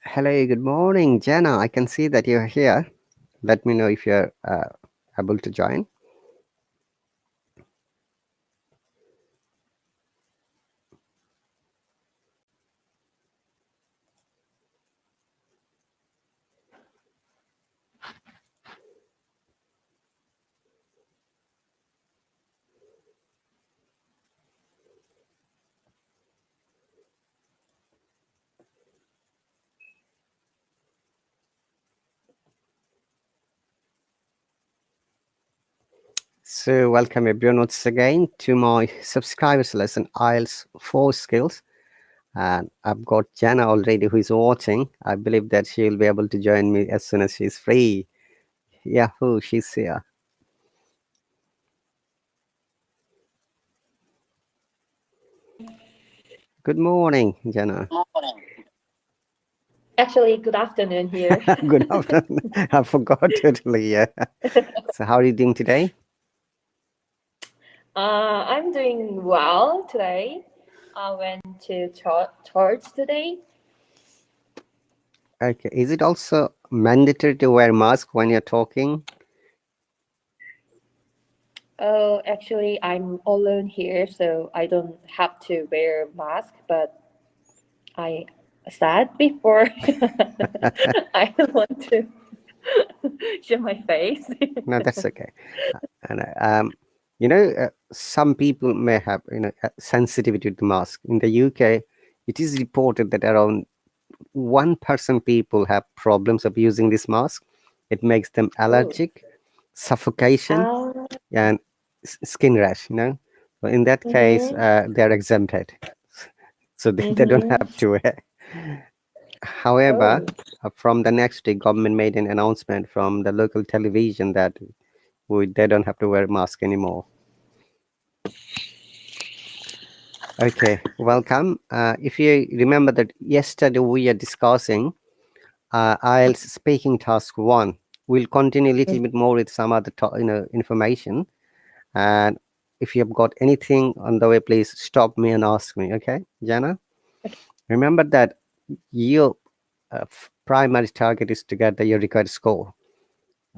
Hello, good morning, Jenna. I can see that you're here. Let me know if you're able to join. So, welcome everyone once again to my subscribers lesson IELTS 4 skills. And I've got Jenna already who is watching. I believe that she'll be able to join me as soon as she's free. Yahoo, she's here. Good morning, Jenna. Actually, good afternoon here. Good afternoon. I forgot totally. Yeah. So, how are you doing today? I'm doing well today. I went to church today. Okay. Is it also mandatory to wear mask when you're talking? Oh, actually, I'm alone here, so I don't have to wear mask. But I said before, I don't want to show my face. No, that's okay. And some people may have sensitivity to mask. In the UK, it is reported that around 1% people have problems of using this mask. It makes them Oh, allergic, suffocation, um, and skin rash. So in that case, mm-hmm, they're exempted, so they don't mm-hmm. have to wear. However, Oh, from the next day, government made an announcement from the local television that they don't have to wear mask anymore. Okay, welcome. If you remember that yesterday we are discussing IELTS speaking task 1. We'll continue a little bit more with some other information. And if you've got anything on the way, please stop me and ask me. Okay, Jana? Remember that your primary target is to get your required score.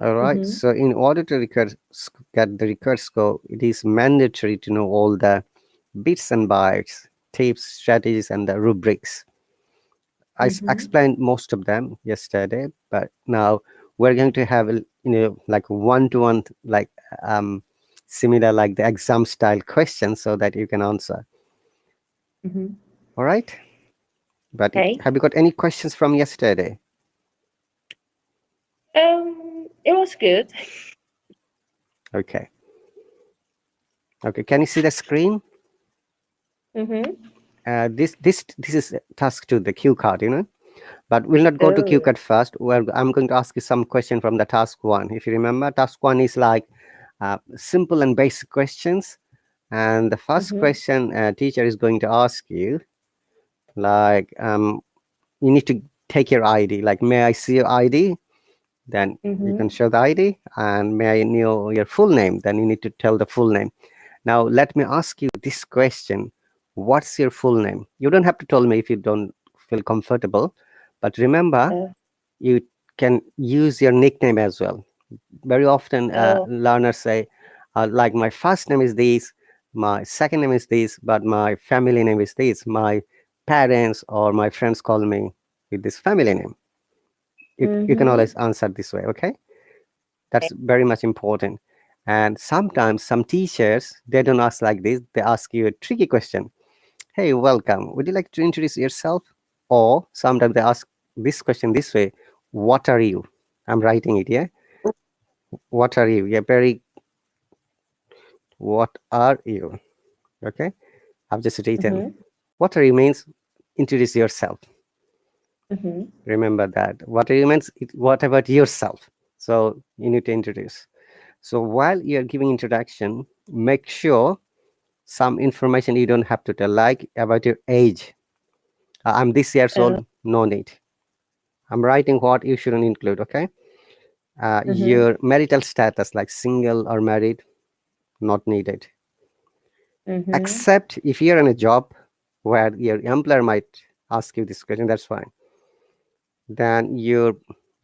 All right. mm-hmm, So in order to get the required score, it is mandatory to know all the bits and bytes, tips, strategies, and the rubrics. mm-hmm. Explained most of them yesterday, but now we're going to have like one-to-one, like similar like the exam style questions, so that you can answer. Mm-hmm. All right. But Okay. have you got any questions from yesterday? It was good. Okay. Okay. Can you see the screen? Mm-hmm. This is task 2, the cue card. But we'll not go to Oh. QCAT first. Well, I'm going to ask you some question from the task 1. If you remember, task 1 is like simple and basic questions. And the first Mm-hmm. question teacher is going to ask you, like, you need to take your ID. Like, may I see your ID? Then you can Mm-hmm. show the ID. And may I know your full name? Then you need to tell the full name. Now, let me ask you this question. What's your full name? You don't have to tell me if you don't feel comfortable. But remember, Uh, you can use your nickname as well. Very often, oh. learners say, like, my first name is this, my second name is this, but my family name is this. My parents or my friends call me with this family name. You can Mm-hmm. always answer this way, okay? That's very much important. And sometimes some teachers, they don't ask like this, they ask you a tricky question. Hey, welcome. Would you like to introduce yourself? Or sometimes they ask this question this way: what are you? I'm writing it, yeah? What are you? Yeah, very, what are you? Okay, I've just written. Mm-hmm. What are you means introduce yourself. Mm-hmm. Remember that. What are you means what about yourself? So you need to introduce. So while you're giving introduction, make sure some information you don't have to tell, like about your age. I'm this years Uh, old, no need. I'm writing what you shouldn't include, okay? mm-hmm. Your marital status, like single or married, not needed. Mm-hmm. Except if you're in a job where your employer might ask you this question, that's fine. Then your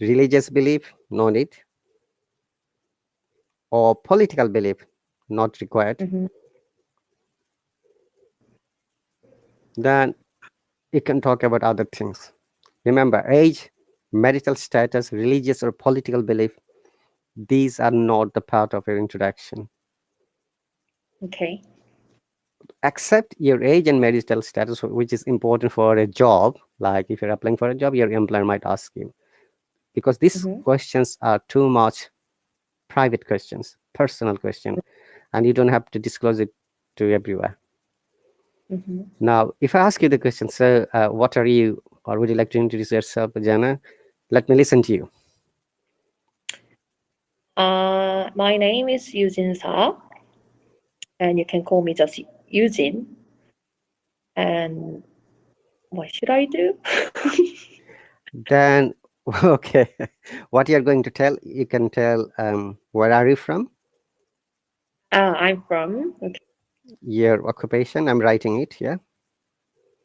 religious belief, no need, or political belief, not required. Mm-hmm. Then you can talk about other things. Remember, age, marital status, religious or political belief, these are not the part of your introduction. Okay. Accept your age and marital status, which is important for a job. Like if you're applying for a job, your employer might ask you, because these Mm-hmm. questions are too much private questions, personal question, and you don't have to disclose it to everywhere. Mm-hmm. Now, if I ask you the question, so what are you, or would you like to introduce yourself, Jana? Let me listen to you. My name is Yujin Sa, and you can call me just Yujin. And what should I do? Then, okay, what you're going to tell, you can tell where are you from, I'm from. your occupation, I'm writing it, yeah.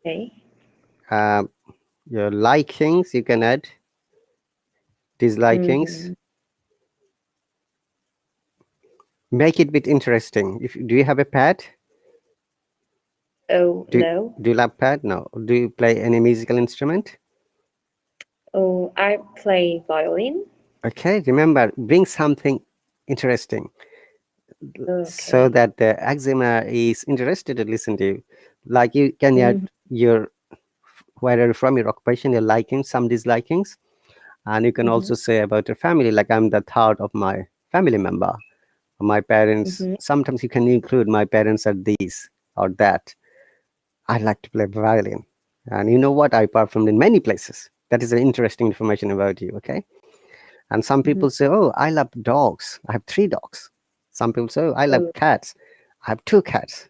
Okay. Uh, your likings, you can add dislikings. Mm-hmm. Make it a bit interesting. If do you have a pet? Oh Do no. do you love pet? No. Do you play any musical instrument? Oh, I play violin. Okay, remember, bring something interesting so Okay. that the examiner is interested to listen to you. Like you can Mm-hmm. add your where are you from, your occupation, your likings, some dislikings, and you can Mm-hmm. also say about your family. Like I'm the third of my family member. My parents. Mm-hmm. Sometimes you can include my parents are these or that. I like to play violin, and you know what? I performed in many places. That is an interesting information about you. Okay. And some Mm-hmm. people say, "Oh, I love dogs. I have 3 dogs." Some people say, "Oh, I love Oh. cats. I have 2 cats."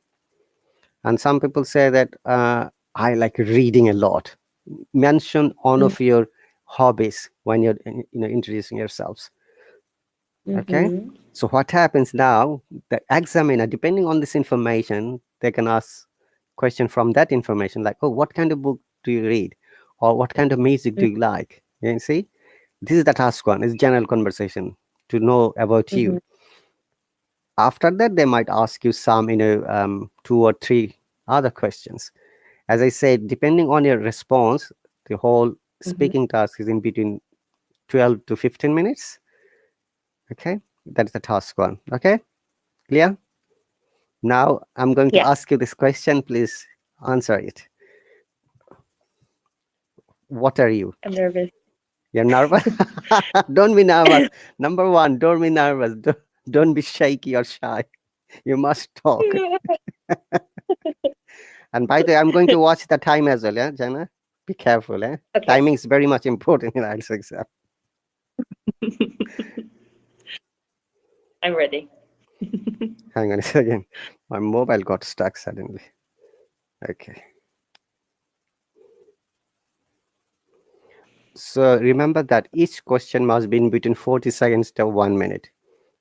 And some people say that I like reading a lot. Mention one of your hobbies when you're introducing yourselves. Okay. Mm-hmm. So what happens now? The examiner, depending on this information, they can ask question from that information, like, "Oh, what kind of book do you read, or what kind of music do you like?" You see, this is the task one. It's general conversation to know about Mm-hmm. you. After that, they might ask you some, 2 or 3 other questions. As I said, depending on your response, the whole Mm-hmm. speaking task is in between 12 to 15 minutes. Okay, that's the task one. Okay, clear? Now I'm going to Yeah. ask you this question. Please answer it. What are you? I'm nervous. You're nervous? Don't be nervous. Number one, don't be nervous. Don't be shaky or shy. You must talk. And by the way, I'm going to watch the time as well, yeah, Jana? Be careful, eh? Okay. Timing is very much important in IELTS exam. I'm ready. Hang on a second. My mobile got stuck suddenly. Okay. So remember that each question must be in between 40 seconds to 1 minute.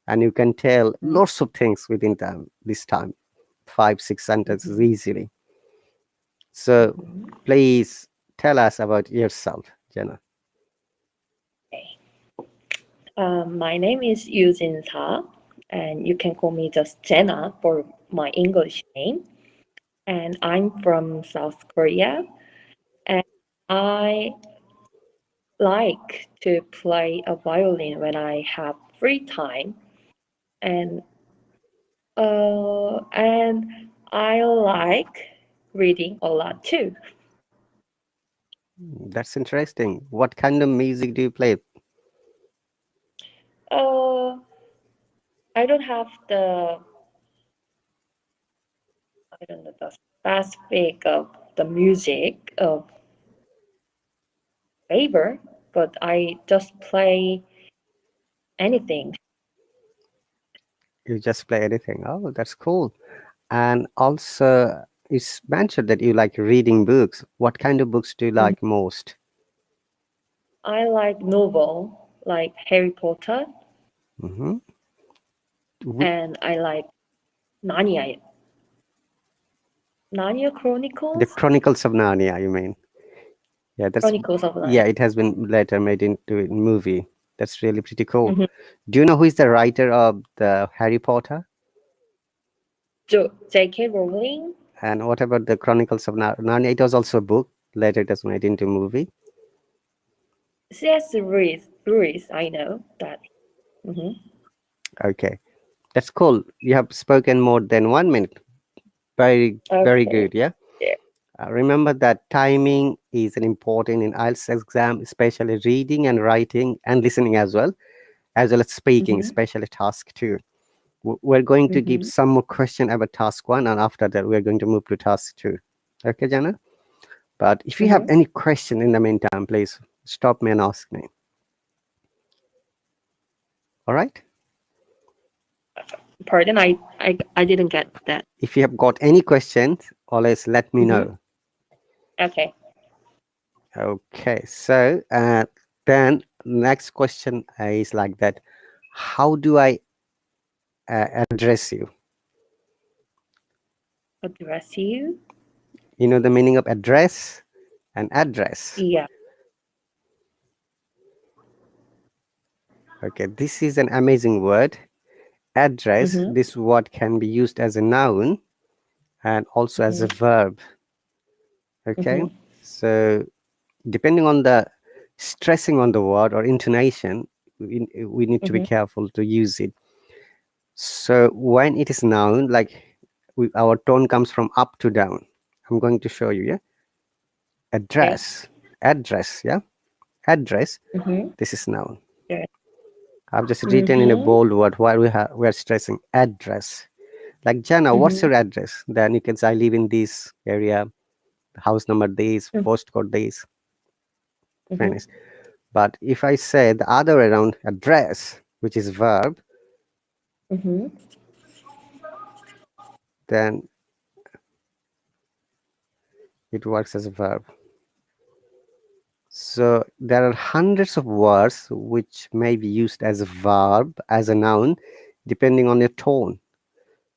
And you can tell Mm-hmm. lots of things within this time, 5, 6 sentences Mm-hmm. easily. So please tell us about yourself, Jenna. Okay. My name is Yujin Sa, and you can call me just Jenna for my English name. And I'm from South Korea, and I like to play a violin when I have free time, and and I like reading a lot too. That's interesting. What kind of music do you play? Uh, I don't have I don't know the specific of the music of favor, but I just play anything. You just play anything. Oh, that's cool. And also, it's mentioned that you like reading books. What kind of books do you Mhm. like most? I like novel, like Harry Potter, Hmm. and I like Narnia, Narnia The Chronicles. Chronicles of Narnia, you mean? Yeah, that's Chronicles of yeah. Narnia. It has been later made into a movie. That's really pretty cool. Mm-hmm. Do you know who is the writer of the Harry Potter? J.K. Rowling. And what about the Chronicles of Narnia? It was also a book. Later, it was made into a movie. Yes, Ruiz. I know that. Mm-hmm. Okay, that's cool. You have spoken more than 1 minute. Very, very Okay. good. Yeah. Yeah. Remember that timing is an important in IELTS exam, especially reading and writing and listening as well as speaking, Mm-hmm. especially task two. We're going to give Mm-hmm. some more question about task one, and after that, we're going to move to task two. Okay, Jana? But if you have Mm-hmm. any question in the meantime, please stop me and ask me. All right? Pardon, I didn't get that. If you have got any questions, always let me Mm-hmm. know. Okay. Okay, so then next question is like that. How do I address you? Address you. You know the meaning of address and address. Yeah. Okay, this is an amazing word. Address, Mm-hmm. this word can be used as a noun and also as a Mm-hmm. verb. Okay, Mm-hmm. so depending on the stressing on the word or intonation, we need to be Mm-hmm. careful to use it. So when it is noun, like our tone comes from up to down. I'm going to show you. Yeah, Okay. address, address. Yeah, address. Mm-hmm. This is noun. Yeah. I've just written in a Mm-hmm. bold word while we're stressing address. Like Jana, what's Mm-hmm. your address? Then you can say I live in this area, house number this, Mm-hmm. postcode this, Mm-hmm. finish. But if I say the other way around, address, which is verb, Mm-hmm. then it works as a verb. So there are hundreds of words which may be used as a verb, as a noun, depending on your tone.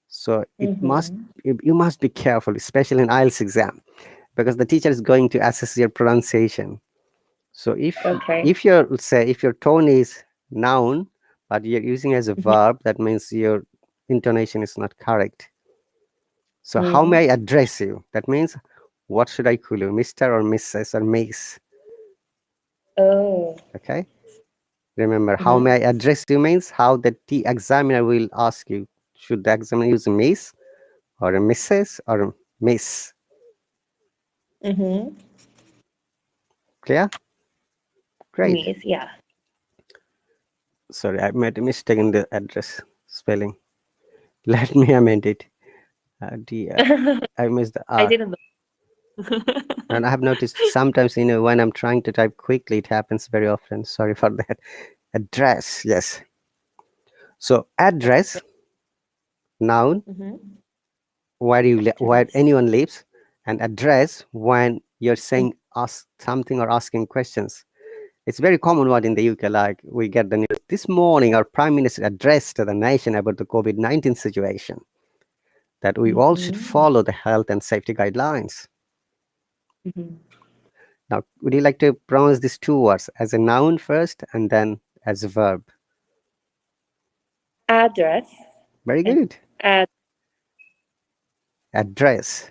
So Mm-hmm. you must be careful, especially in IELTS exam, because the teacher is going to assess your pronunciation. So Okay. if your, let's say, if your tone is noun but you're using as a Mm-hmm. verb, that means your intonation is not correct. So how Mm. may I address you? That means what should I call you, Mr. or Mrs. or Miss? Oh. Okay. Remember, how Mm-hmm. may I address you means how the examiner will ask you. Should the examiner use a Miss or a Mrs. or a Miss? Mm-hmm. Clear? Great. Miss. Yeah. Sorry, I made a mistake in the address spelling. Let me amend it. I missed the I R. didn't know. And I have noticed sometimes, when I'm trying to type quickly, it happens very often. Sorry for that. Address, yes. So address, noun, Mm-hmm. where Address. anyone lives, and address when you're Mm-hmm. saying ask something or asking questions. It's very common word in the UK. Like we get the news this morning, our Prime Minister addressed to the nation about the COVID-19 situation. That we all should Mm-hmm. follow the health and safety guidelines. Mm-hmm. Now, would you like to pronounce these two words as a noun first and then as a verb? Address Very and good. add Address.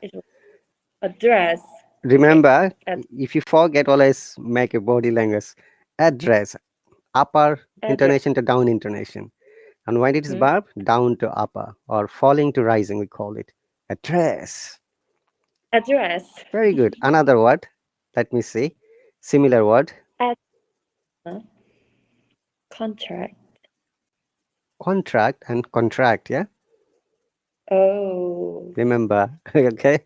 address. Okay. Remember, Add if you forget, always make a body language. Address, upper address. intonation to down intonation. And when it is Hmm. verb, down to upper or falling to rising, we call it. Address. Address. Very good. Another word. Let me see. Similar word. Add contract. Contract and contract. Yeah. Oh. Remember. Okay.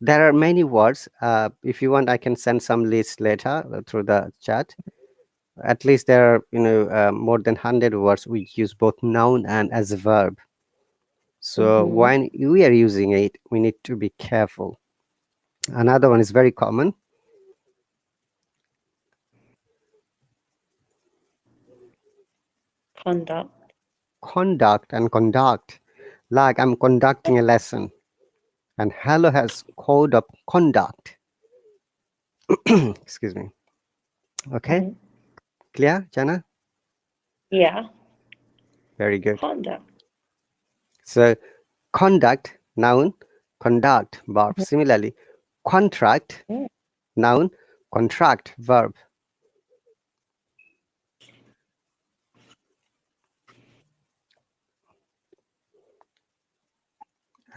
There are many words. If you want, I can send some list later through the chat. At least there are, more than 100 words we use both noun and as a verb. So Mm-hmm. when we are using it, we need to be careful. Another one is very common. Conduct. Conduct and conduct. Like I'm conducting a lesson, and Hello has code of conduct. Excuse me. Okay, Mhm. clear, Jana? Yeah. Very good. Conduct. So, conduct, noun, conduct, verb. Mhm. Similarly, contract, Mm. noun, contract, verb.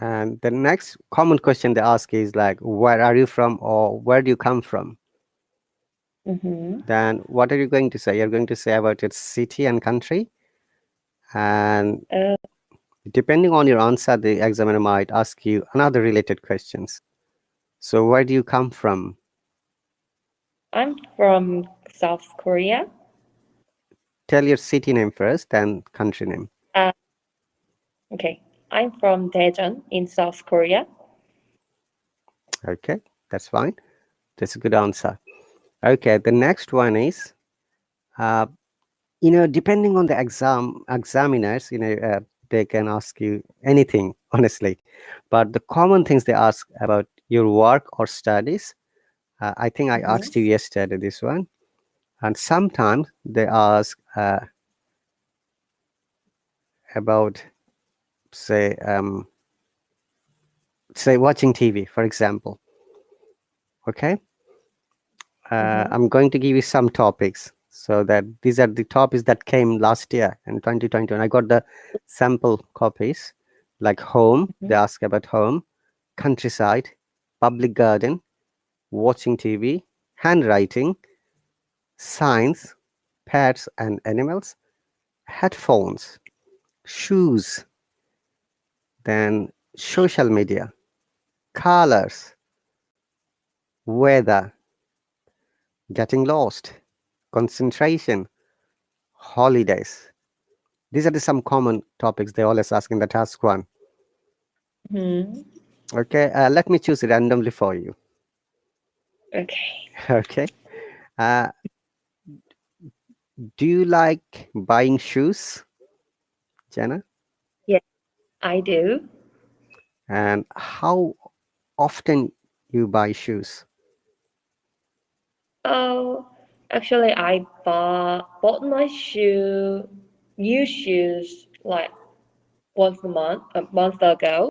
And the next common question they ask is like, where are you from or where do you come from? Mhm. Then what are you going to say? You're going to say about its city and country. And Uh, depending on your answer, the examiner might ask you another related questions. So where do you come from? I'm from South Korea. Tell your city name first, then country name. Uh, okay. I'm from Daejeon in South Korea. Okay, that's fine. That's a good answer. Okay, the next one is, uh, depending on the examiners, they can ask you anything, honestly. But the common things they ask about your work or studies, I think I Mhm. asked you yesterday this one. And sometimes they ask about, say, watching TV, for example. Okay, Mhm. I'm going to give you some topics. So that these are the topics that came last year in 2021. I got the sample copies, like home. They Mhm. ask about home, countryside, public garden, watching TV, handwriting, science, pets and animals, headphones, shoes, then social media, colors, weather, getting lost, concentration, holidays. These are some common topics they always ask in the task one. Mhm. Okay, let me choose randomly for you. Okay. Okay. Uh, do you like buying shoes, Jenna? Yes, I do. And how often you buy shoes? Oh, actually, I bought my new shoes like once a month ago,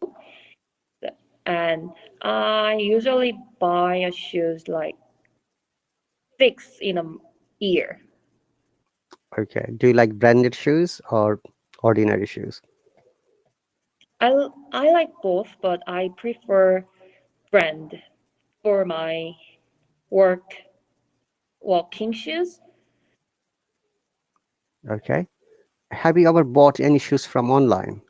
and I usually buy a shoes like six in a year. Okay. Do you like branded shoes or ordinary shoes? I like both, but I prefer brand for my work walking shoes. Okay. Have you ever bought any shoes from online?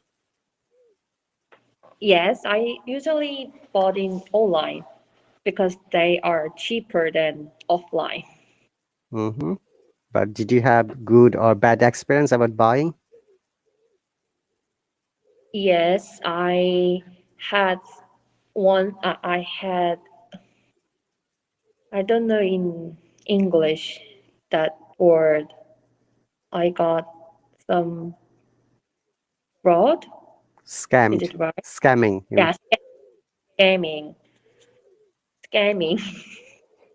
Yes, I usually bought in online because they are cheaper than offline. Mm-hmm. But did you have good or bad experience about buying? Yes, had I had, I don't know in English that word. I got some fraud. Is Scammed. it right? Scamming. Yeah, scamming, scamming.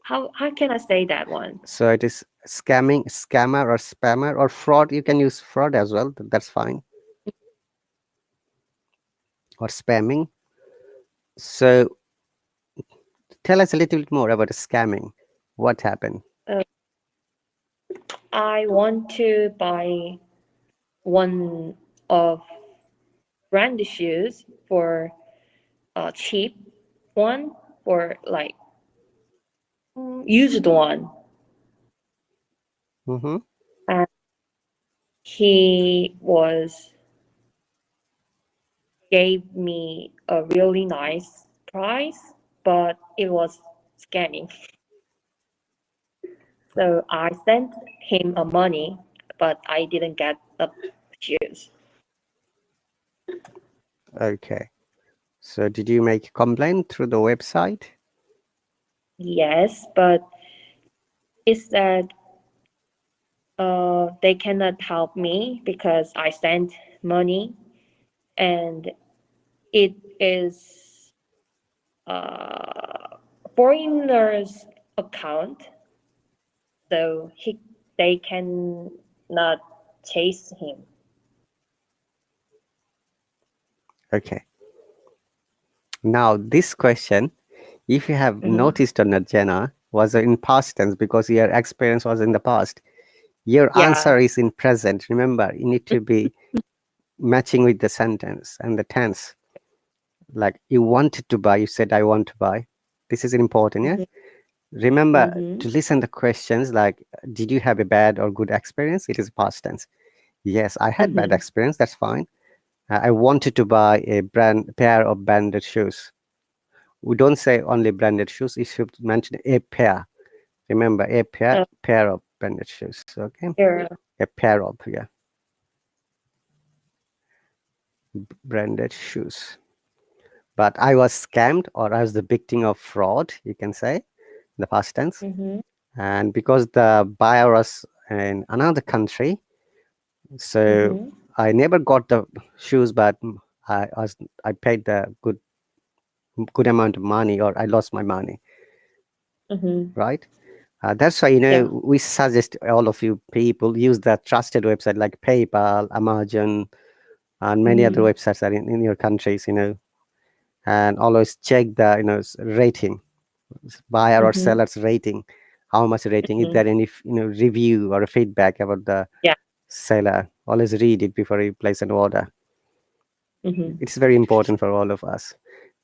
How can I say that one? So it is scamming, scammer or spammer or fraud. You can use fraud as well. That's fine. Or spamming. So tell us a little bit more about scamming. What happened? Uh, I want to buy one of brand shoes for a cheap one or like used one, Mm-hmm. and he was gave me a really nice price, but it was scamming. So I sent him a money, but I didn't get the shoes. Okay. So did you make a complaint through the website? Yes, but he said they cannot help me because I sent money and it is uh, foreigners account, so they can not chase him. Okay. Now, this question, if you have noticed or not, Jenna, was in past tense because your experience was in the past. Your Yeah. answer is in present. Remember, you need to be matching with the sentence and the tense. Like you wanted to buy, you said, I want to buy. This is important, yeah? Remember Mm-hmm. to listen the questions like, did you have a bad or good experience? It is past tense. Yes, I had bad Mm-hmm. experience. That's fine. I wanted to buy a pair of branded shoes. We don't say only branded shoes. You should mention a pair. Remember, a pair of branded shoes. Okay, Yeah. a pair of branded shoes. But I was scammed, or I was the victim of fraud. You can say in the past tense. Mm-hmm. And because the buyer was in another country, so Mm-hmm. I never got the shoes, but I paid the good amount of money, or I lost my money, Mm-hmm. right? That's why Yeah. we suggest all of you people use the trusted website like PayPal, Amazon, and many other Mm-hmm. websites are in your countries, and always check the rating, buyer or Mm-hmm. seller's rating, how much rating, is Mm-hmm. there any review or feedback about the Yeah. seller. Always read it before you place an order. Mm-hmm. It's very important for all of us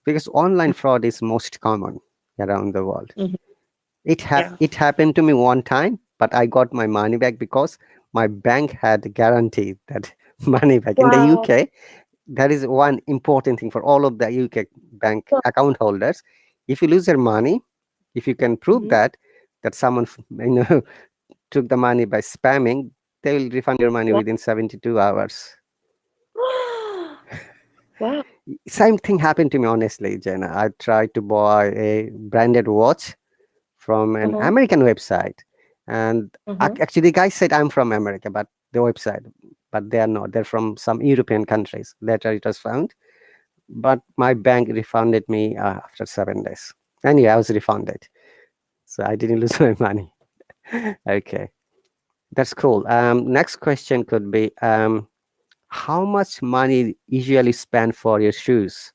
because online fraud is most common around the world. Mm-hmm. It Yeah. it happened to me one time, but I got my money back because my bank had guaranteed that money back. In the Wow. UK, that is one important thing for all of the UK bank account holders. If you lose your money, if you can prove Mm-hmm. that someone took the money by spamming, they will refund your money Wow. within 72 hours. Wow. Same thing happened to me, honestly, Jenna. I tried to buy a branded watch from an Uh-huh. American website, and Uh-huh. actually, the guy said I'm from America, but the website, but they are not. They're from some European countries. Later, it was found, but my bank refunded me after 7 days. Anyway, I was refunded, so I didn't lose my money. Okay, that's cool. Next question could be, how much money usually spend for your shoes?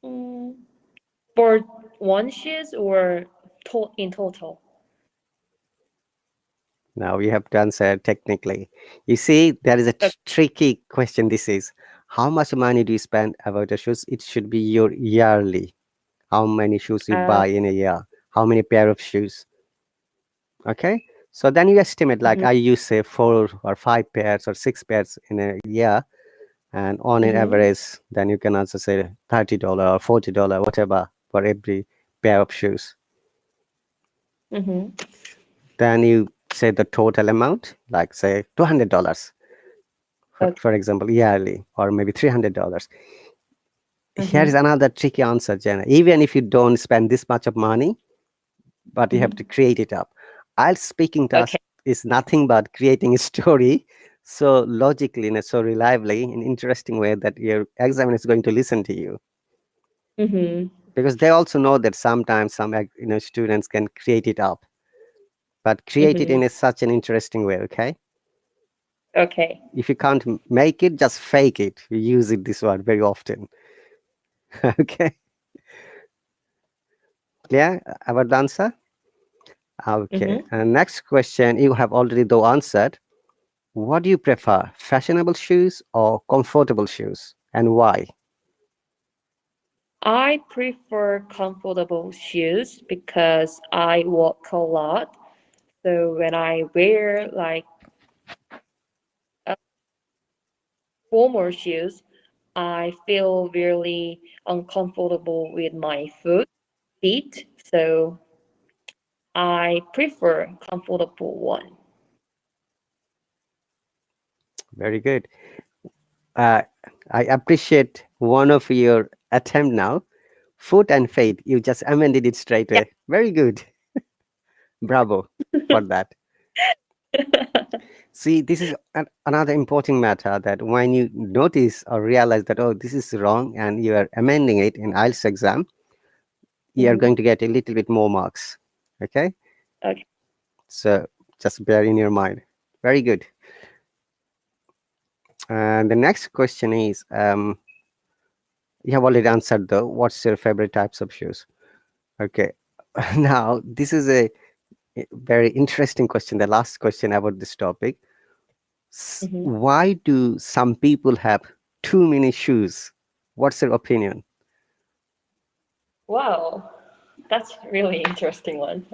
Mm. For one shoes or in total? Now we have to answer technically. You see, there is a Okay. tricky question. This is how much money do you spend about the shoes? It should be your yearly. How many shoes you Uh, buy in a year? How many pair of shoes? Okay. So then you estimate, like mm-hmm. I use say 4 or 5 pairs or 6 pairs in a year, and on an Mm-hmm. average, then you can also say $30 or $40, whatever, for every pair of shoes. Mm-hmm. Then you say the total amount, like say $200, Okay. for example, yearly, or maybe $300. Here Mm-hmm. is another tricky answer, Jenna. Even if you don't spend this much of money, but you have Mm-hmm. to create it up. IELTS speaking Okay. task is nothing but creating a story so logically and so reliably in interesting way that your examiner is going to listen to you, Mm-hmm. because they also know that sometimes some students can create it up, but create it Mm-hmm. in such an interesting way. Okay, Okay. if you can't make it, just fake it. We use it this word very often. Okay, clear about the answer? Okay, Mm-hmm. and next question you have already though answered. What do you prefer, fashionable shoes or comfortable shoes, and why? I prefer comfortable shoes because I walk a lot. So when I wear like uh, formal shoes, I feel really uncomfortable with my feet. So I prefer comfortable one. Very good. Uh, I appreciate one of your attempt now. Foot and faith, you just amended it straight Yeah. away. Very good. Bravo for that. See, this is another important matter that when you notice or realize that, oh, this is wrong and you are amending it in IELTS exam, you're Mm-hmm. going to get a little bit more marks. Okay, Okay. so just bear in your mind. Very good. And the next question is, you have already answered though. What's your favorite types of shoes? Okay, now this is a very interesting question. The last question about this topic. Mm-hmm. Why do some people have too many shoes? What's your opinion? Wow, that's really interesting one.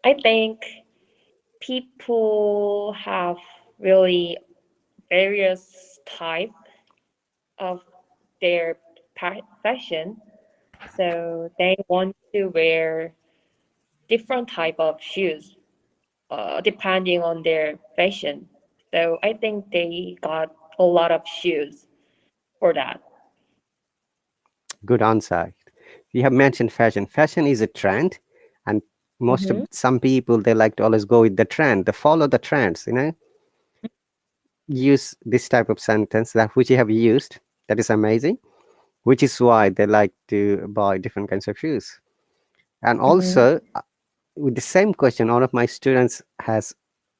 I think people have really various type of their fashion, so they want to wear different type of shoes, depending on their fashion. So I think they got a lot of shoes for that. Good answer. You have mentioned fashion. Fashion is a trend, and most of Mm-hmm. some people they like to always go with the trend. They follow the trends. Use this type of sentence that which you have used. That is amazing. Which is why they like to buy different kinds of shoes. And Mm-hmm. also, with the same question, one of my students has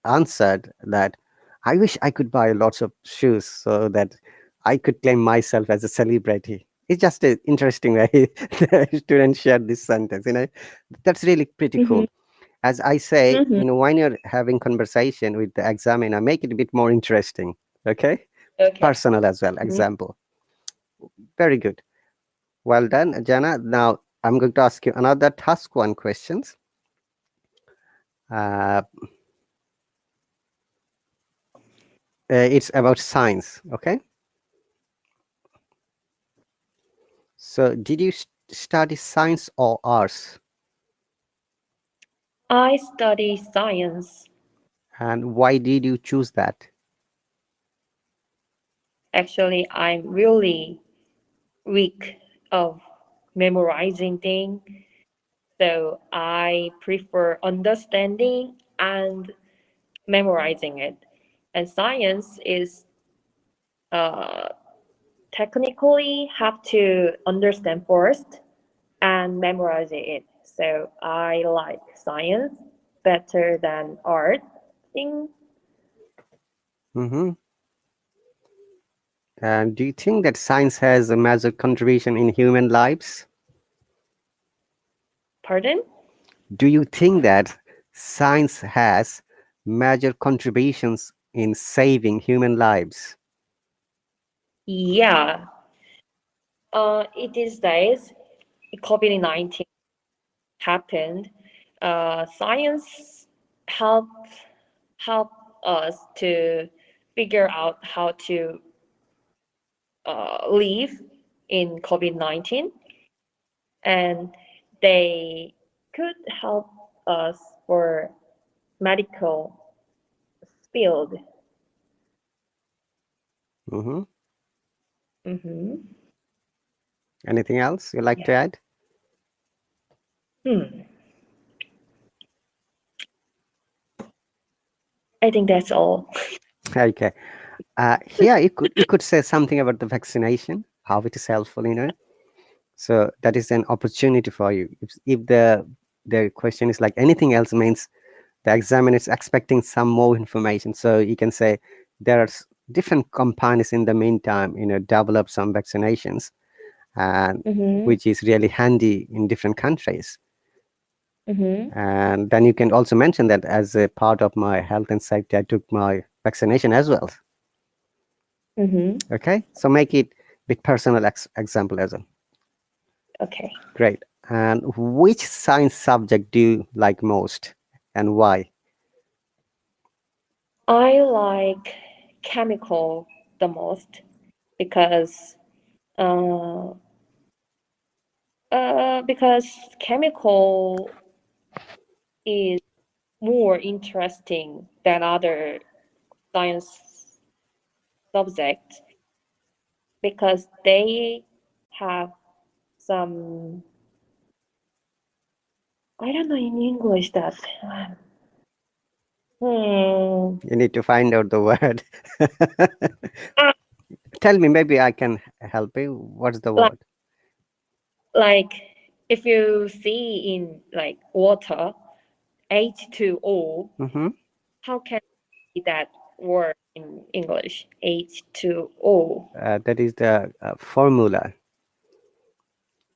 answered that I wish I could buy lots of shoes so that I could claim myself as a celebrity. It's just an interesting way the student shared this sentence. That's really pretty Mm-hmm. cool. As I say, Mm-hmm. when you're having conversation with the examiner, make it a bit more interesting. Okay, Okay. personal as well. Mm-hmm. Example. Very good. Well done, Jana. Now I'm going to ask you another task one questions. Uh, it's about science. Okay. So, did you study science or arts? I study science. And why did you choose that? Actually, I'm really weak of memorizing things, so I prefer understanding and memorizing it. And science is uh, technically have to understand first and memorize it. So I like science better than art thing. Hmm. And do you think that science has a major contribution in human lives? Pardon? Do you think that science has major contributions in saving human lives? Yeah. It these days, COVID-19 happened. Science help help us to figure out how to live in COVID-19, and they could help us for medical field. Hmm. Mm-hmm. Anything else you like to Yeah. add? Hmm. I think that's all. Okay. Here you could say something about the vaccination, how it is helpful. So that is an opportunity for you. If the question is like anything else, means the examiner is expecting some more information. So you can say there are different companies in the meantime, develop some vaccinations, and Mm-hmm. which is really handy in different countries. Mm-hmm. And then you can also mention that as a part of my health and safety, I took my vaccination as well. Mm-hmm. Okay, so make it bit personal example as well. Okay. Great. And which science subject do you like most, and why? I like chemical the most because uh, because chemical is more interesting than other science subjects because they have some, I don't know in English that hmm You need to find out the word. uh, Tell me, maybe I can help you. What's the like word? like if you see in like water, H2O, Mm-hmm. how can you see that word in English? H2O. That is the formula,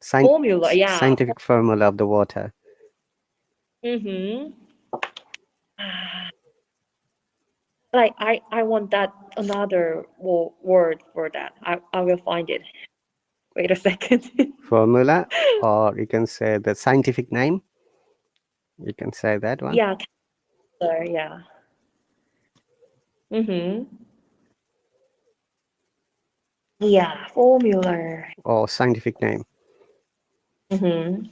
Formula, yeah. scientific formula of the water. Mm-hmm. Like I want that another word for that. I will find it. Wait a second. Formula, or you can say the scientific name. You can say that one, Yeah, yeah. Mm-hmm. Yeah, formula. or scientific name, Mm-hmm.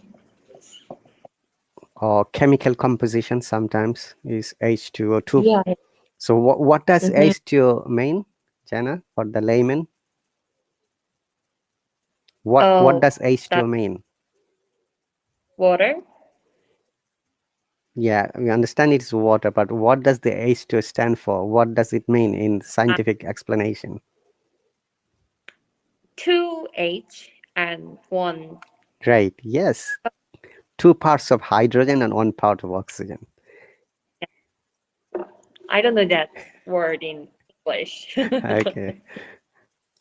or chemical composition. Sometimes is H2O2. Yeah. So what does Mm-hmm. H2O mean, Jana, for the layman? What Oh, does H2O that mean? water. Yeah, we understand it's water, but what does the H2O stand for? What does it mean in Uh, scientific explanation? two H and one. Right, yes. Two parts of hydrogen and one part of oxygen. I don't know that word in English. Okay,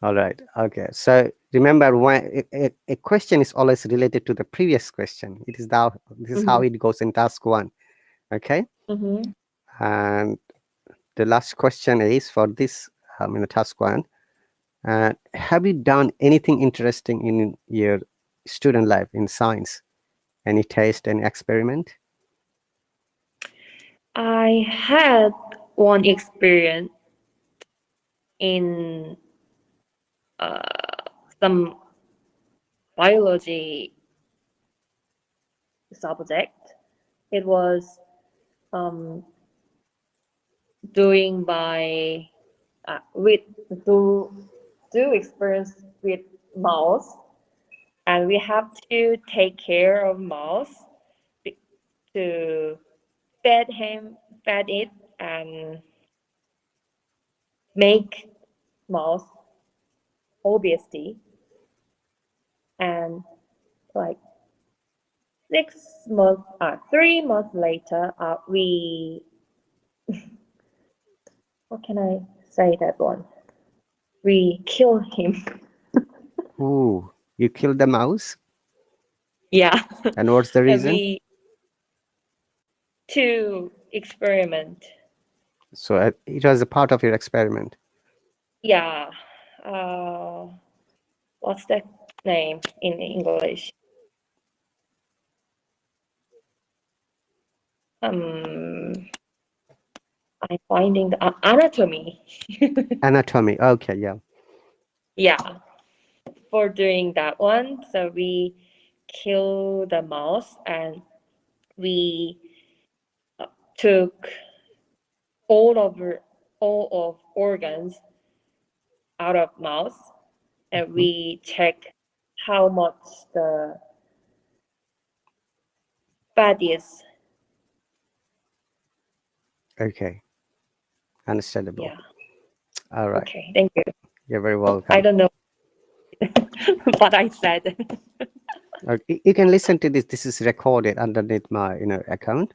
all right. Okay, so remember, when a question is always related to the previous question. It is now, this is how Mm-hmm. it goes in task one. Okay, Mm-hmm. and the last question is for this in the task one. Have you done anything interesting in your student life in science? Any test, any experiment? I had one experience in some biology subject. It was um, doing by with do do experience with mouse, and we have to take care of mouse to fed it, and make mouse obesity, and like 6 months, 3 months later, we what can I say that one? We kill him. Ooh, you killed the mouse? Yeah, And what's the and reason? we to experiment. So it was a part of your experiment. Yeah, uh, what's that name in English? Um, I'm finding the anatomy. Anatomy. Okay, yeah. Yeah, for doing that one, so we kill the mouse and we took all of all of organs out of mouse, and Mhm. we check how much the fat is. Okay, understandable. Yeah. All right. Okay. Thank you. You're very I welcome. don't know what I said. You can listen to this. This is recorded underneath my account.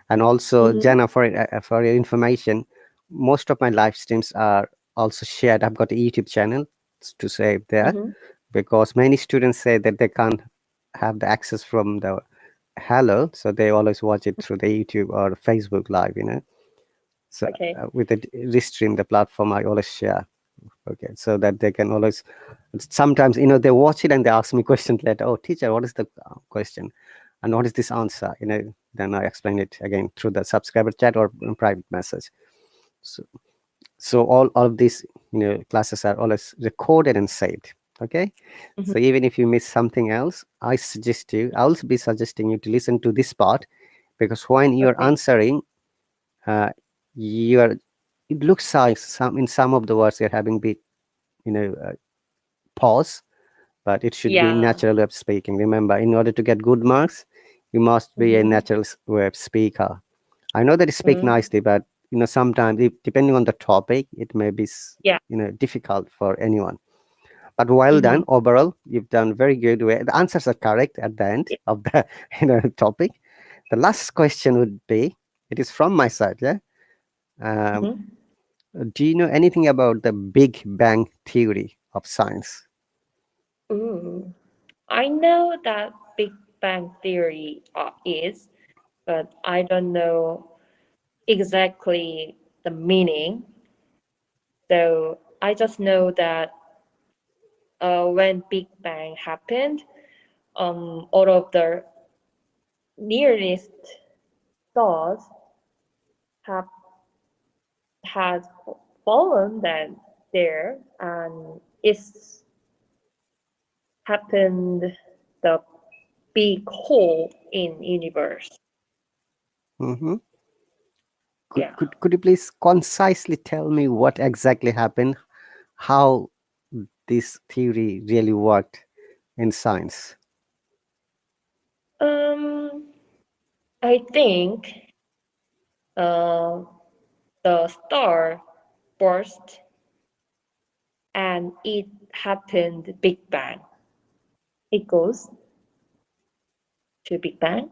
And also, Mm-hmm. Jana, for your information, most of my live streams are also shared. I've got a YouTube channel to save there, Mm-hmm. because many students say that they can't have the access from the Hello, so they always watch it through the YouTube or Facebook Live. So Okay. with the Restream, the platform, I always share. Okay, so that they can always. Sometimes they watch it and they ask me questions later. Oh, teacher, what is the question, and what is this answer? Then I explain it again through the subscriber chat or private message. So, so all of these classes are always recorded and saved. Okay, Mm-hmm. so even if you miss something else, I'll be suggesting you to listen to this part, because when you're Okay. answering, uh, you are. It looks like some of the words you're having bit pause, but it should be Yeah. natural way of speaking. Remember, in order to get good marks, you must be a Mm-hmm. natural web speaker. I know that you speak Mm-hmm. nicely, but sometimes depending on the topic, it may be Yeah. difficult for anyone. But well done Mm-hmm. overall. You've done very good. The answers are correct at the end of the topic. The last question would be, it is from my side, yeah. Um, Mm-hmm. do you know anything about the Big Bang theory of science? Ooh. I know that Big Bang Theory is, but I don't know exactly the meaning. So I just know that when Big Bang happened, all of the nearest stars have had fallen then there, and it's happened the big hole in universe. Hmm. Yeah. Could you please concisely tell me what exactly happened? How this theory really worked in science? Um, I think uh, the star burst and it happened Big Bang. It goes to Big Bang.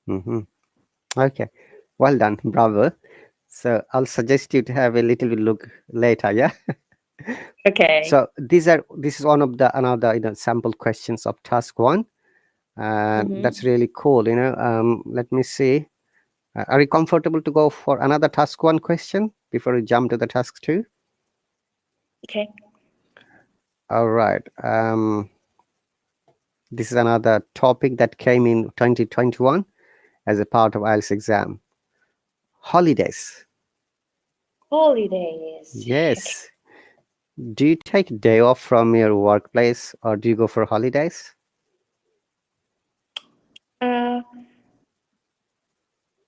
Hmm. Okay, well done, bravo. So I'll suggest you to have a little bit look later, yeah. Okay. So this is one of the another sample questions of task one, and Mm-hmm. that's really cool. Let me see. Are you comfortable to go for another task one question before we jump to the task two? Okay. All right. This is another topic that came in 2021 as a part of IELTS exam. Holidays. Holidays. Okay. Yes. Do you take day off from your workplace or do you go for holidays? Uh,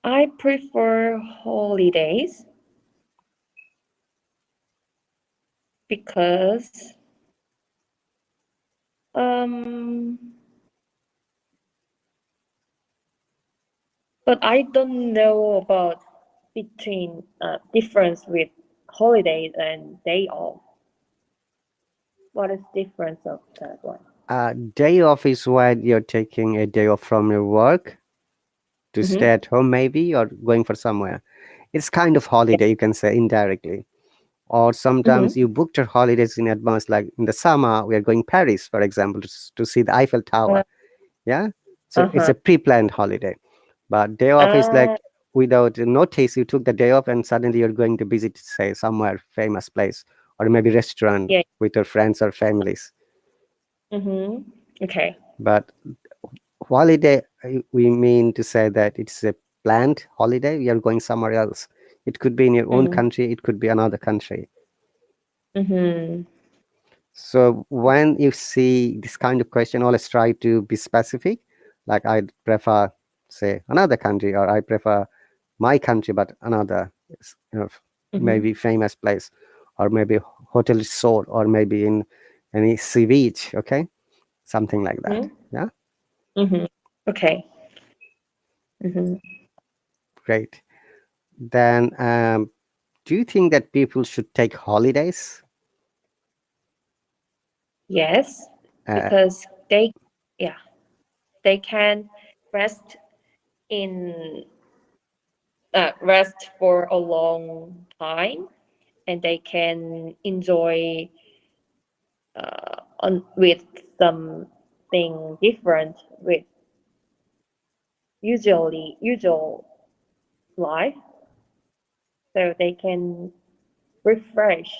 I prefer holidays because um, but I don't know about between difference with holidays and day off. What is difference of that one? Day off is when you're taking a day off from your work to stay Mm-hmm. at home, maybe, or going for somewhere. It's kind of holiday, you can say indirectly. Or sometimes Mm-hmm. you booked your holidays in advance, like in the summer, we are going Paris, for example, to see the Eiffel Uh, Tower. Yeah. So it's uh-huh. a pre planned holiday. But day off is Uh, like without notice, you took the day off and suddenly you're going to visit, say, somewhere famous place or maybe restaurant yeah. with your friends or families. Mm-hmm. Okay. But holiday, we mean to say that it's a planned holiday. We are going somewhere else. It could be in your own Mm-hmm. country. It could be another country. Mm-hmm. So when you see this kind of question, always try to be specific. Like I prefer, say, another country, or I prefer my country, but another, Mm-hmm. maybe famous place, or maybe hotel resort, or maybe in any sea beach. Okay, something like that. Mm-hmm. Yeah, Mm-hmm. Okay. Mm-hmm. great. Then, do you think that people should take holidays? Yes, Uh, because yeah, they can rest in rest for a long time, and they can enjoy with something different with usual life, so they can refresh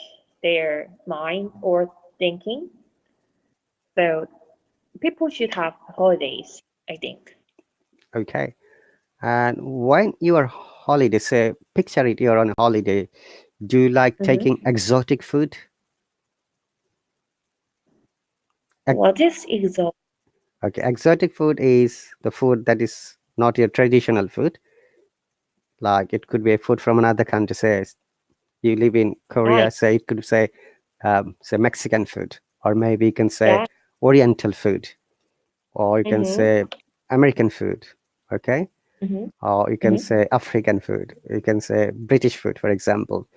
their mind or thinking. So people should have holidays, I think. okay. And when you are holiday, say, picture it, you're on a holiday. Do you like taking Mm-hmm. exotic food? Ex- What is exhaust? Okay, exotic food is the food that is not your traditional food. Like it could be a food from another country. Say you live in Ah, Korea, say it could say Mexican food, or maybe you can say yeah. Oriental food, or you can Mm-hmm. say American food. Okay, Mm-hmm. or you can Mm-hmm. say African food. You can say British food, for example.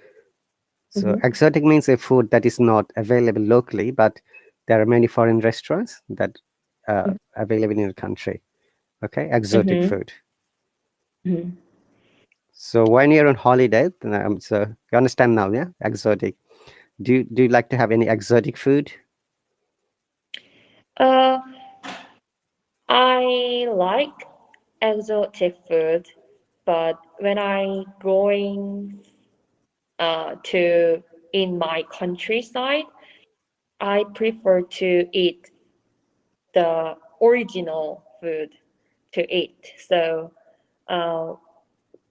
So exotic means a food that is not available locally, but there are many foreign restaurants that available in the country. Okay, exotic Mm-hmm. food. Mm-hmm. So when you're on holiday, so you understand now, yeah? Exotic. Do you like to have any exotic food? Uh, I like exotic food, but when I going to in my countryside, I prefer to eat the original food to eat. So uh,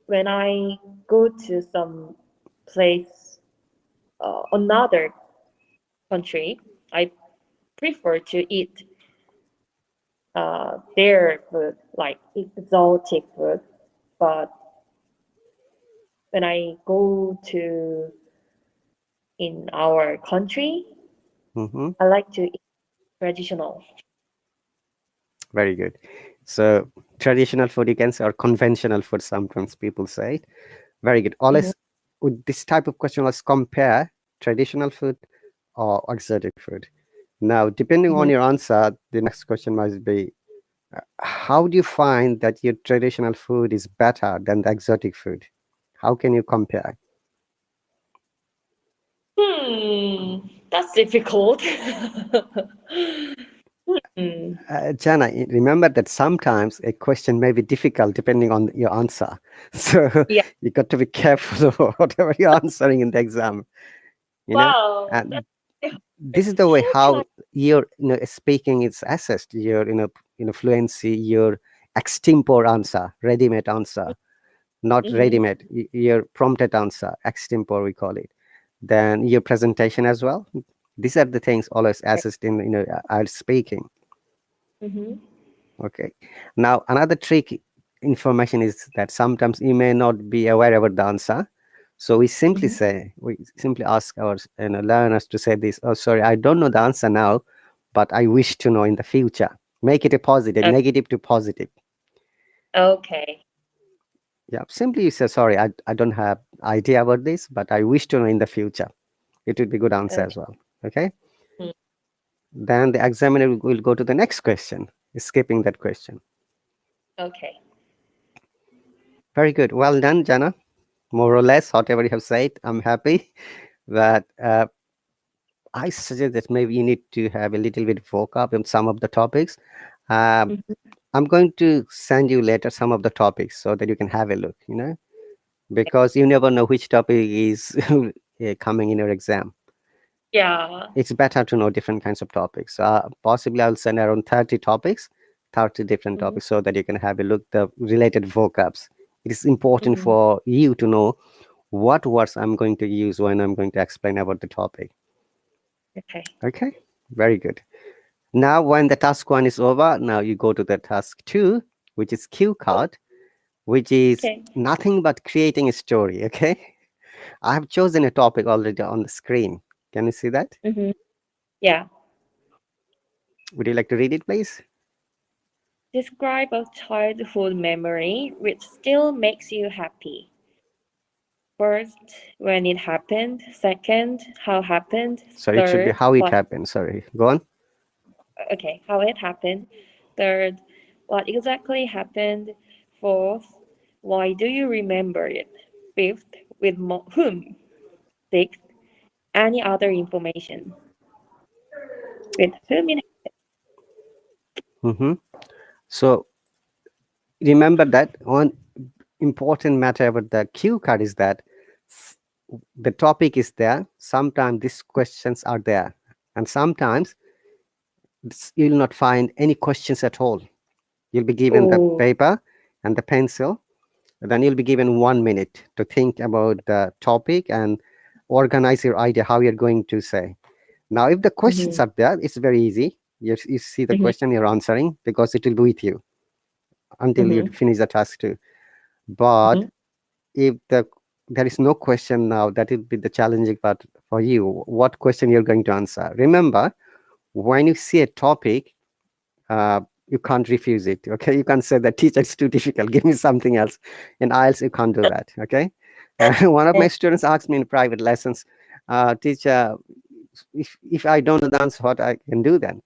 when I go to some place, another country, I prefer to eat their food, like exotic food. But when I go to in our country, Mm-hmm. I like to eat traditional. Very good. So traditional food, you can say, or conventional food, sometimes people say it. Very good. Mm-hmm. Always with this type of question, let's compare traditional food or exotic food. Now, depending on Mm-hmm. your answer, the next question must be, how do you find that your traditional food is better than the exotic food? How can you compare? That's difficult. Hmm. Jana, remember that sometimes a question may be difficult depending on your answer. So Yeah. you got to be careful of whatever you're answering in the exam, you know. Wow. And That's this difficult. is the way How can I? how your speaking is assessed, your fluency, your extempore answer, ready-made answer, not Mm-hmm. ready-made, your prompted answer, extempore we call it. Then your presentation as well. These are the things always assessed in our speaking. Mm-hmm. Okay. Now another trick information is that sometimes you may not be aware about the answer. So Mm-hmm. we simply ask our learners to say this. Oh, sorry, I don't know the answer now, but I wish to know in the future. Make it a positive, negative to positive. Okay. Yeah. Simply you say, sorry, I don't have idea about this, but I wish to know in the future. It would be good answer Okay. as well. Okay. Mm. Then the examiner will go to the next question, skipping that question. Okay. Very good. Well done, Jana. More or less, whatever you have said, I'm happy. But I suggest that maybe you need to have a little bit vocab in some of the topics. Um, Mhm. I'm going to send you later some of the topics so that you can have a look, because you never know which topic is coming in your exam. Yeah. It's better to know different kinds of topics. Possibly I'll send around 30 topics, 30 different Mm-hmm. topics so that you can have a look the related vocabs. It is important Mm-hmm. for you to know what words I'm going to use when I'm going to explain about the topic. Okay. Okay, very good. Now, when the task one is over, now you go to the task two, which is cue card, which is Okay. nothing but creating a story. Okay, I have chosen a topic already on the screen. Can you see that? Mm-hmm. Yeah. Would you like to read it, please? Describe a childhood memory which still makes you happy. First, when it happened. Second, how happened. Sorry, it should be Third, how it what? happened. Sorry, go on. Okay, how it happened. Third, what exactly happened. Fourth, why do you remember it? Fifth, with whom? Sixth, any other information. With whom it. Hmm. So remember that one important matter about the cue card is that s- the topic is there. Sometimes these questions are there, and sometimes you'll not find any questions at all. You'll be given the Oh. paper and the pencil, and then you'll be given 1 minute to think about the topic and organize your idea how you're going to say. Now, if the questions Mm-hmm. are there, it's very easy. You see the Mm-hmm. question you're answering because it will be with you until you Mm-hmm. finish the task too. But Mm-hmm. if there is no question now, that will be the challenging part for you. What question you're going to answer? Remember, when you see a topic, you can't refuse it. Okay, you can't say that teacher it's too difficult. Give me something else. In IELTS, you can't do that. Okay. One of my students asked me in private lessons, Teacher, if I don't know the answer, what I can do then?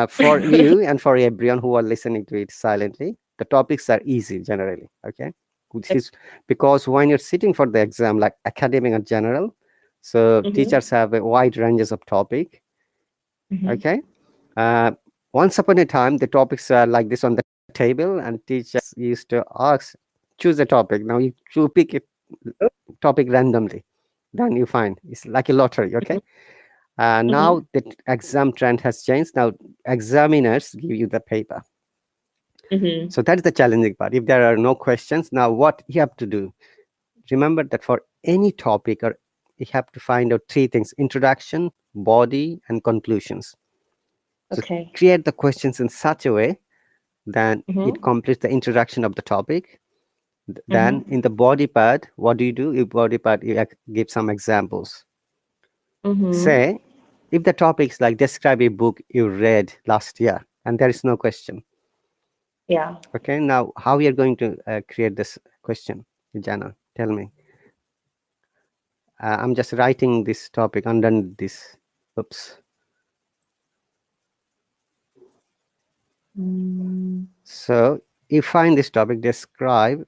For you and for everyone who are listening to it silently, the topics are easy generally. Okay, this is because when you're sitting for the exam, like academic and general, so teachers have a wide ranges of topic. Okay, uh, once upon a time, the topics are like this on the table, and teachers used to ask, choose a topic. Now you pick a topic randomly, then you find it's like a lottery. Okay, now the exam trend has changed. Now examiners give you the paper. So that's the challenging part. If there are no questions, now what you have to do? Remember that for any topic, or you have to find out three things: introduction, body, and conclusions. So Okay. create the questions in such a way that it completes the introduction of the topic. Then in the body part, what do you do? In body part, you give some examples. Say, if the topic is like describe a book you read last year, and there is no question. Yeah. Okay, now how we are going to create this question, Jana? Tell me. I'm just writing this topic underneath this. Oops. So you find this topic, describe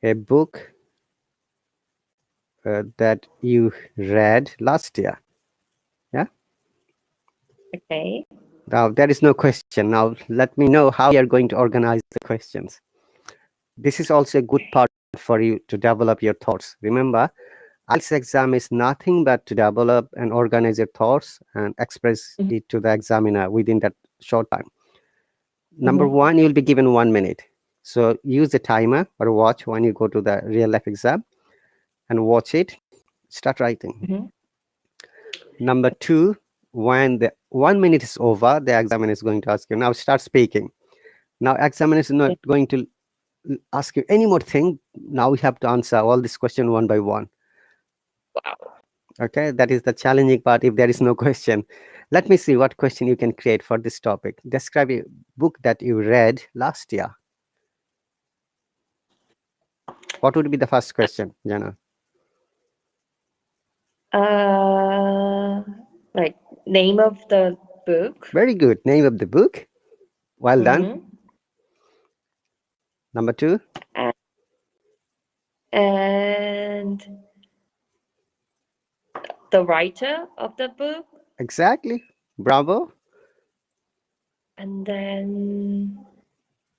a book that you read last year. Yeah. Okay. Now there is no question. Now let me know how you are going to organize the questions. This is also a good part for you to develop your thoughts. Remember, IELTS exam is nothing but to develop and organize your thoughts and express it to the examiner within that short time. Number one, you'll be given 1 minute. So use the timer or watch when you go to the real life exam and watch it. Start writing. Number two, when the 1 minute is over, the examiner is going to ask you, now start speaking. Now examiner is not going to ask you any more thing. Now we have to answer all this question one by one. Wow. Okay, that is the challenging part if there is no question. Let me see what question you can create for this topic. Describe a book that you read last year. What would be the first question, Jana? Like name of the book. Very good. Name of the book. Well done. Number two. And the writer of the book. Exactly. Bravo. And then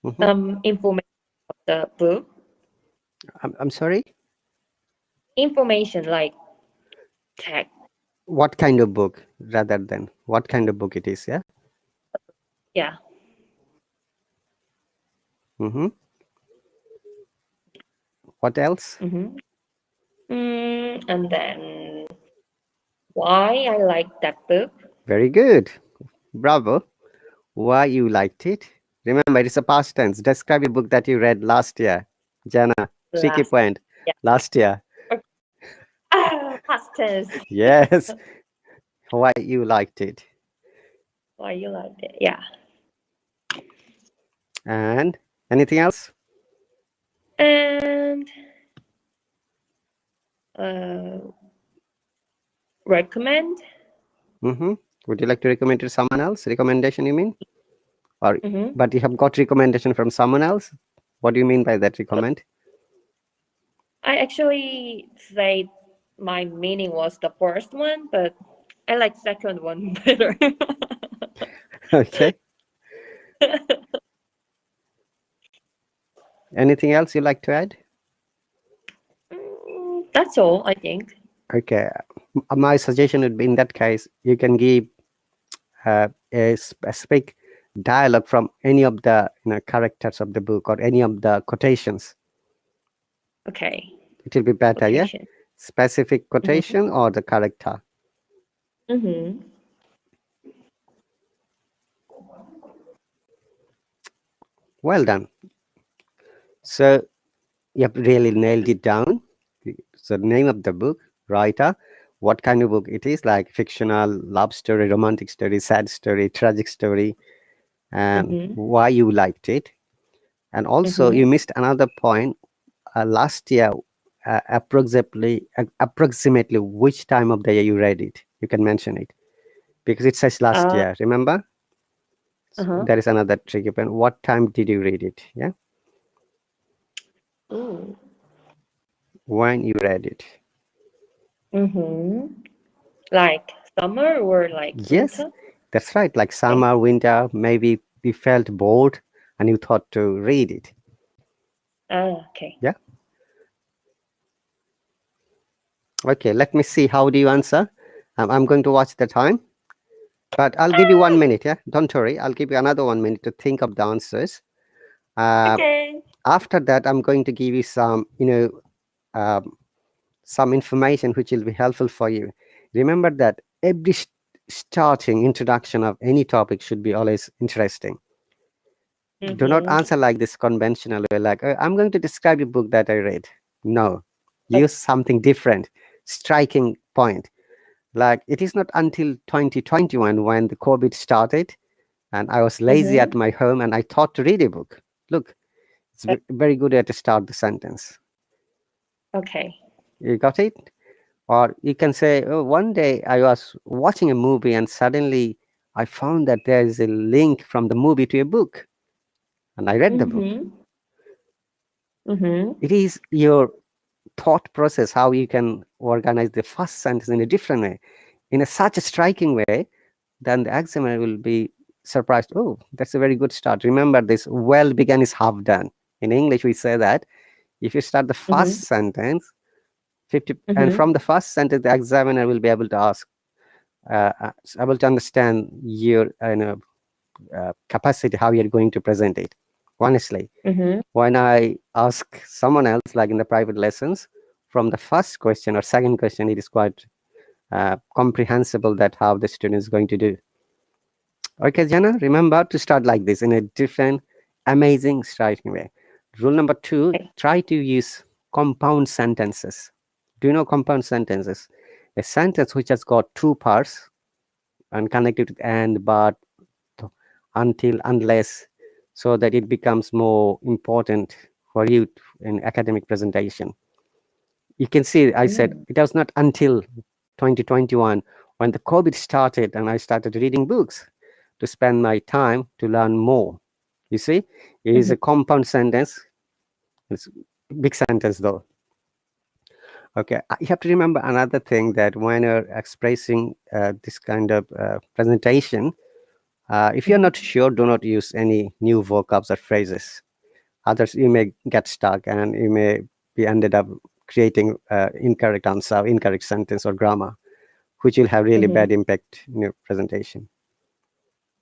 Mhm. information of the book. I'm sorry. Information like text. What kind of book rather than what kind of book it is, yeah? Yeah. Mm-hmm. What else? And then why I like that book. Very good. Bravo. Why you liked it? Remember, it's a past tense. Describe a book that you read last year. Jana, tricky Last. point. Yeah. Last year. Past tense. Yes. Why you liked it? Why you liked it? Yeah. And anything else? And recommend. Mm-hmm. Would you like to recommend it to someone else? Recommendation, you mean? Or but you have got recommendation from someone else? What do you mean by that recommend? I actually say my meaning was the first one, but I like second one better. Okay. Anything else you like to add? That's all, I think. Okay. My suggestion would be in that case, you can give a specific dialogue from any of the characters of the book or any of the quotations. Okay. It will be better, Quotation. yeah? Specific quotation or the character. Well done. So you have really nailed it down. So name of the book, writer, what kind of book it is, like fictional, love story, romantic story, sad story, tragic story, and why you liked it. And also you missed another point. Last year approximately which time of the year you read it. You can mention it because it says last Uh, year. Remember? uh-huh. There is another tricky point. What time did you read it? Yeah, Ooh. when you read it. Mm-hmm. Like summer or like Yes, winter? that's right. Like Okay. summer, winter. Maybe you felt bored and you thought to read it. Okay. Yeah. Okay. Let me see. How do you answer? I'm going to watch the time, but I'll give you 1 minute. Yeah. Don't worry. I'll give you another 1 minute to think of the answers. Uh, Okay. After that, I'm going to give you some, um, some information which will be helpful for you. Remember that every starting introduction of any topic should be always interesting. Do not Mm-hmm. answer like this conventional way, like, I'm going to describe a book that I read. No, use something different, striking point. Like, it is not until 2021 when the COVID started and I was lazy Mm-hmm. at my home and I thought to read a book. Look, it's very good way to start the sentence. Okay. You got it? Or you can say, oh, one day I was watching a movie and suddenly I found that there is a link from the movie to a book and I read the book. Mm-hmm. Mm-hmm. It is your thought process how you can organize the first sentence in a different way, in a such a striking way, then the examiner will be surprised. Oh, that's a very good start. Remember this, well begun is half done. In English, we say that if you start the Mm-hmm. first sentence, 50, and Mm-hmm. from the first sentence, the examiner will be able to ask, able to understand your capacity, how you're going to present it. Honestly, Mm-hmm. when I ask someone else, like in the private lessons, from the first question or second question, it is quite comprehensible that how the student is going to do. Okay, Jana, remember to start like this in a different, amazing, striking way. Rule number 2, Okay. try to use compound sentences. Do you know compound sentences? A sentence which has got two parts and connected with and, but, until, unless, so that it becomes more important for you in academic presentation. You can see I said Mm. it was not until 2021 when the COVID started and I started reading books to spend my time to learn more. You see, it is Mm-hmm. a compound sentence. It's a big sentence though. Okay, you have to remember another thing that when you're expressing this kind of presentation, if you're not sure, do not use any new vocabs or phrases. Others, you may get stuck and you may be ended up creating incorrect answer, incorrect sentence or grammar, which will have really Mm-hmm. bad impact in your presentation.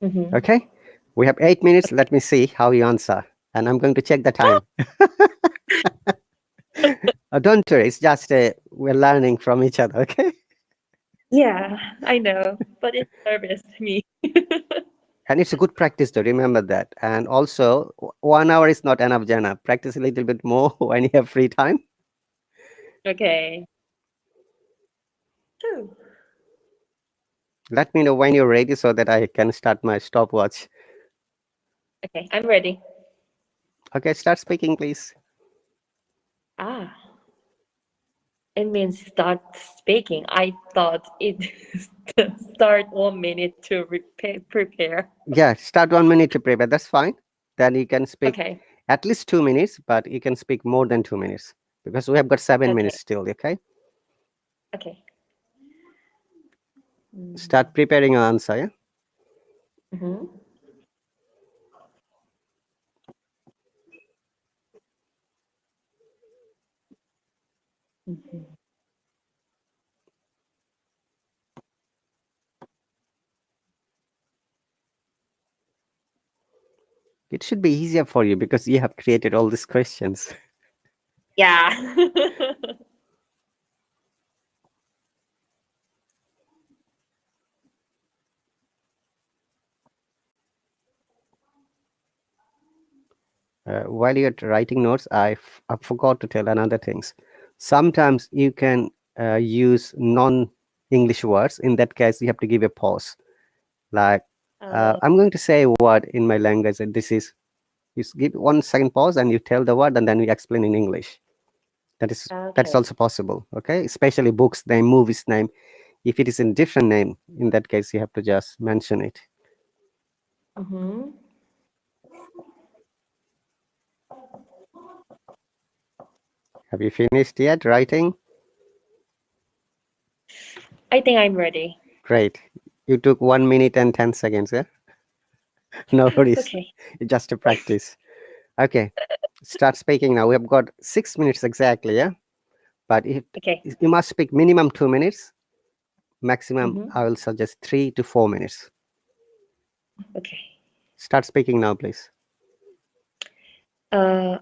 Mm-hmm. Okay, we have 8 minutes. Let me see how you answer, and I'm going to check the time. Don't worry, it's just we're learning from each other. Okay, Yeah, I know, but it's nervous me. and it's a good practice to remember that. And also, 1 hour is not enough, Jana. Practice a little bit more when you have free time. Okay. Ooh. Let me know when you're ready so that I can start my stopwatch. Okay, I'm ready. Okay, start speaking, please. Ah, it means start speaking. I thought it start 1 minute to prepare. Yeah, start 1 minute to prepare. That's fine. Then you can speak Okay, at least 2 minutes, but you can speak more than 2 minutes because we have got 7 minutes okay, still. Okay, okay. start preparing your answer. Yeah. Mm-hmm. Mm-hmm. It should be easier for you because you have created all these questions. Yeah. While you're writing notes, I forgot to tell another things. Sometimes you can use non-English words. In that case, you have to give a pause. Like, uh, I'm going to say a word in my language, and this is, you give 1 second pause and you tell the word, and then you explain in English. That's Okay. also possible. Okay, especially books name, movies name. If it is in different name, in that case, you have to just mention it. Mm-hmm. Have you finished yet writing? I think I'm ready. Great. You took 1 minute and 10 seconds. Yeah, no worries. Okay. Just a practice. Okay, start speaking now. We have got 6 minutes exactly. Yeah, but Okay. you must speak minimum 2 minutes. Maximum, Mm-hmm. I will suggest 3 to 4 minutes. Okay. Start speaking now, please.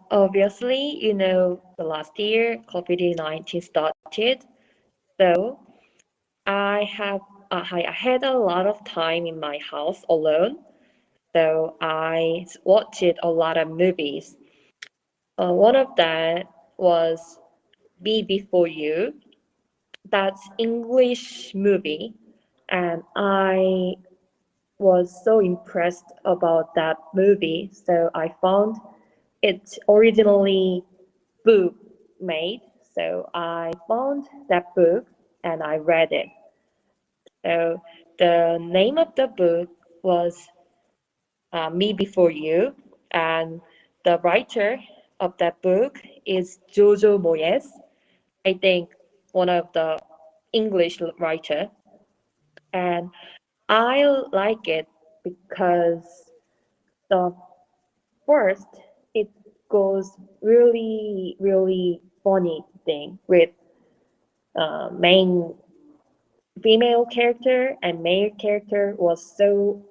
Obviously, the last year COVID-19 started, so I had a lot of time in my house alone. So I watched a lot of movies. One of that was Be Before You. That's English movie, and I was so impressed about that movie. So I found it originally book made. So I found that book and I read it. So the name of the book was Me Before You, and the writer of that book is Jojo Moyes. I think one of the English writer, and I like it because the first it goes really funny thing with main female character and male character was so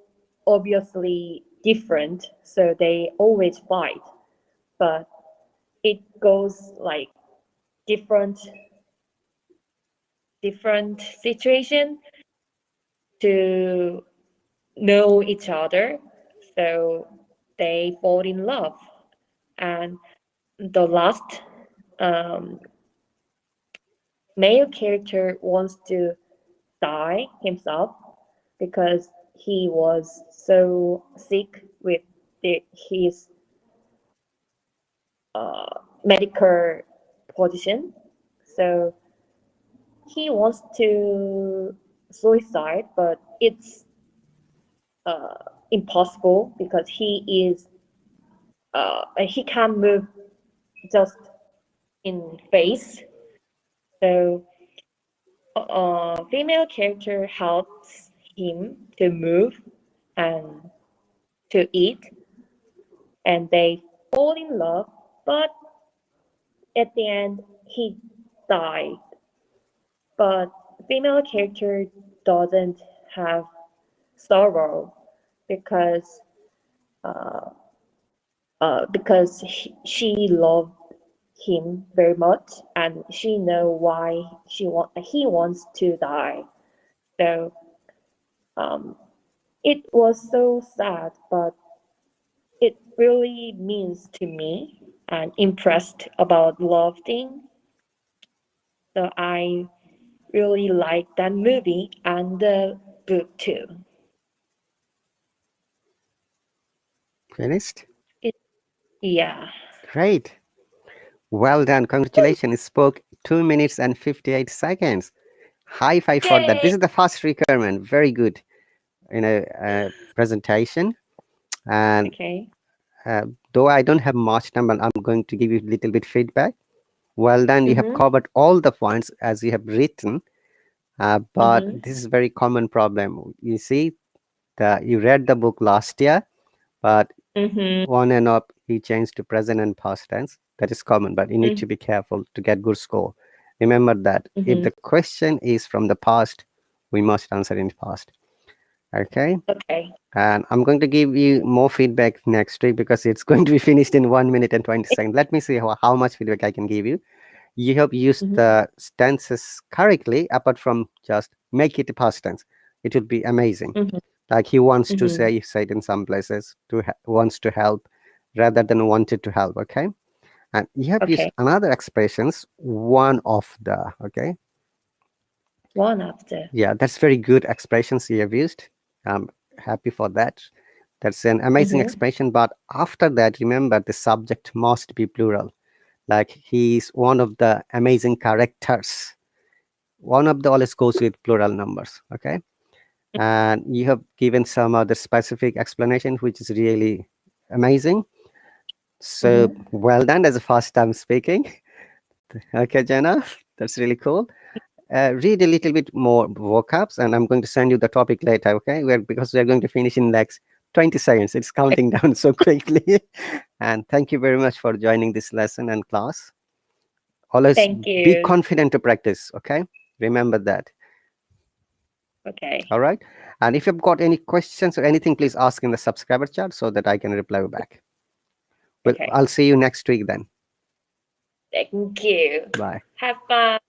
obviously different, so they always fight. But it goes like different different situation to know each other, so they fall in love. And the last um, male character wants to die himself because he was so sick with his medical position. So he wants to suicide, but it's uh, impossible because he can't move just in face. So female character helps him to move and to eat, and they fall in love. But at the end, he died. But female character doesn't have sorrow because uh, she loved him very much and she know why he wants to die. So um, it was so sad, but it really means to me and impressed about love thing. So I really like that movie and the book too. Finished? It, yeah. Great. Well done. Congratulations. You spoke 2 minutes and 58 seconds. High five for that. This Yay! is the first requirement. Very good. Presentation. And Okay. though I don't have much time, but I'm going to give you a little bit feedback. Well done. You have Mm-hmm. covered all the points as you have written. But Mm-hmm. this is a very common problem. You see, you read the book last year, but Mm-hmm. on and up he changed to present and past tense. That is common, but you need to be careful to get good score. Remember that if Mm-hmm. the question is from the past, we must answer in past. Okay. Okay. And I'm going to give you more feedback next week because it's going to be finished in 1 minute and 20 seconds. Let me see how much feedback I can give you. You have used Mm-hmm. the tenses correctly, apart from just make it a past tense. It would be amazing. Mm-hmm. Like he wants to Mm-hmm. say, he said in some places, wants to help rather than wanted to help. Okay. And you have used Okay. another expressions, one of the. Okay. One after. Yeah, that's very good expressions you have used. I'm happy for that. That's an amazing Mm-hmm. expression. But after that, remember the subject must be plural. Like he's one of the amazing characters. One of the always goes with plural numbers. Okay. And you have given some other specific explanation, which is really amazing. So well done as a first time speaking. Okay, Jenna, that's really cool. Read a little bit more vocabs, and I'm going to send you the topic later. Okay, because we're going to finish in like 20 seconds. It's counting down so quickly. And thank you very much for joining this lesson and class. Always Thank be you. confident to practice. Okay, remember that. Okay. All right. And if you've got any questions or anything, please ask in the subscriber chat so that I can reply back. Well, Okay. I'll see you next week then. Thank you. Bye. Have fun.